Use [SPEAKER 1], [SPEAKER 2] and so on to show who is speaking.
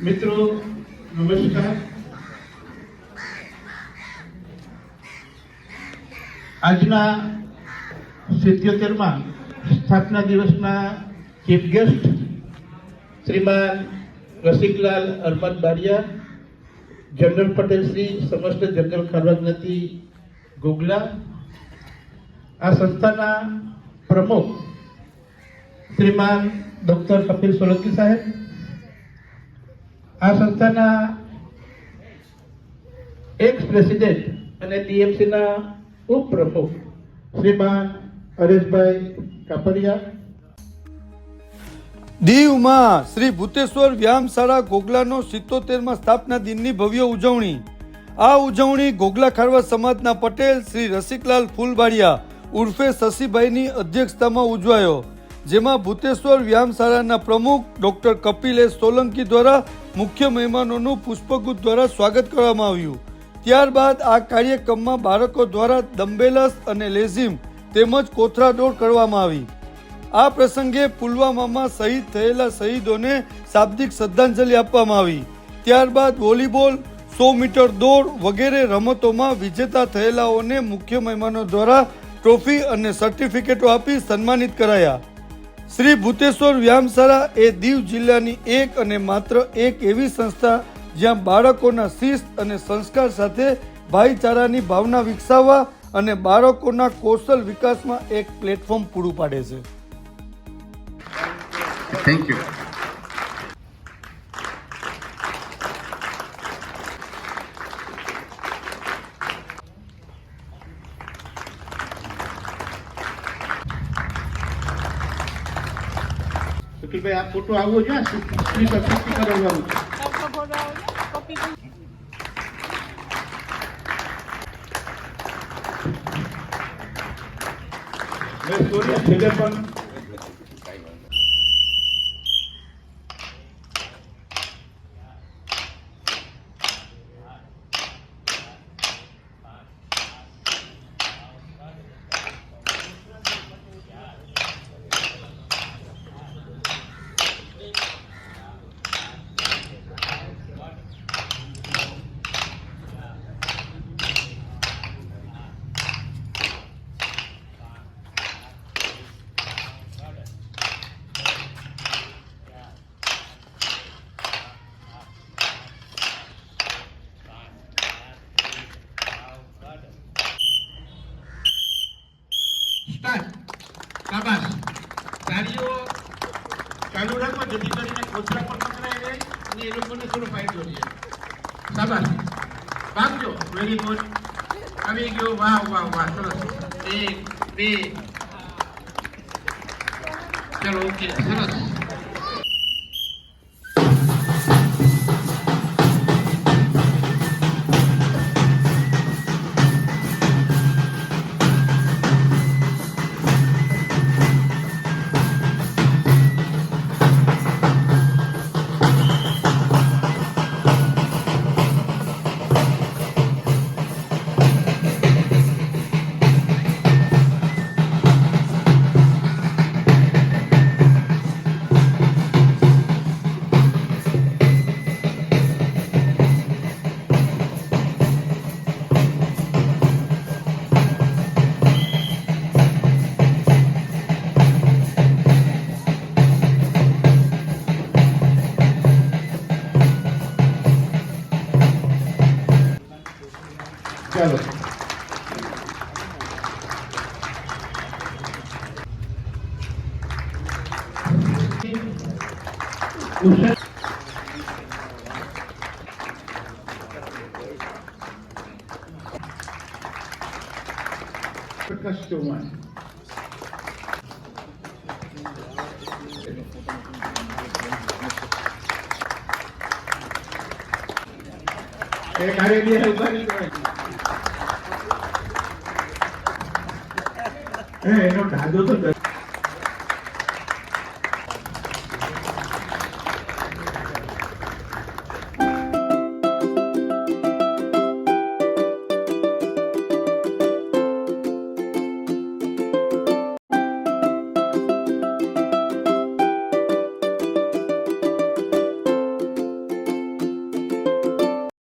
[SPEAKER 1] મિત્રો નમસ્કાર। આજના 77મા સ્થાપના દિવસના ચીફ ગેસ્ટ શ્રીમાન રસિકલાલ અરમદ બારિયા, જનરલ પટેલ શ્રી સમસ્ત જનરલ ખારવા જ્ઞાતિ ગોગલા, આ સંસ્થાના પ્રમુખ શ્રીમાન ડોક્ટર કપિલ સોલંકી સાહેબ, આ સંસ્થાના એક્સ પ્રેસિડેન્ટ અને ટીએમસીના ઉપપ્રમુખ શ્રીમાન હરેશભાઈ કાપડિયા,
[SPEAKER 2] દીવમાં શ્રી ભૂતેશ્વર વ્યાયામશાળા ગોગલાનો 77મા સ્થાપના દિનની ભવ્ય ઉજવણી। આ ઉજવણી ગોગલા ખારવા સમાજના પટેલ શ્રી રસિકલાલ ફૂલબાડિયા ઉર્ફે શશીભાઈની અધ્યક્ષતામાં ઉજવાયો, જેમાં ભૂતેશ્વર વ્યાયામશાળાના પ્રમુખ ડોક્ટર કપિલ સોલંકી દ્વારા મુખ્ય મહેમાનોનું પુષ્પગુચ્છ દ્વારા સ્વાગત કરવામાં આવ્યું। ત્યારબાદ આ કાર્યક્રમમાં બાળકો દ્વારા ડમ્બેલ્સ અને લેઝિમ તેમજ કોથળા દોડ કરવામાં આવી। આ પ્રસંગે પુલવામામાં શહીદ થયેલા શહીદોને શાબ્દિક શ્રદ્ધાંજલિ આપવામાં આવી। ત્યારબાદ વોલીબોલ, 100 મીટર દોડ વગેરે રમતોમાં વિજેતા થયેલાઓને મુખ્ય મહેમાનો દ્વારા ટ્રોફી અને સર્ટિફિકેટો આપી સન્માનિત કરાયા। શ્રી ભૂતેશ્વર વ્યાયામશાળા એ દીવ જિલ્લાની એક અને માત્ર એક એવી સંસ્થા જ્યાં બાળકોના શિસ્ત અને સંસ્કાર સાથે ભાઈચારાની ભાવના વિકસાવવા અને બાળકોના કૌશલ વિકાસમાં એક પ્લેટફોર્મ પૂરું પાડે છે।
[SPEAKER 1] Thank you. ભાઈ આ ફોટો આવવો જોઈએ, કરવાનું છે। શાબાશ, તાળીઓ ચાલુ રાખો જેથી કરીને કોથળા પણ પકડાઈ જાય અને એ લોકોને થોડો ફાયદો રહે। શાબાશ, ભાગજો, વેરી ગુડ, આવી ગયો, વાહ વાહ વાહ, સરસ। 1 2 ચલો, ઓકે, સરસ। ચાલો, પ્રકાશ ચૌહાણ, એનો ઢાંચો તો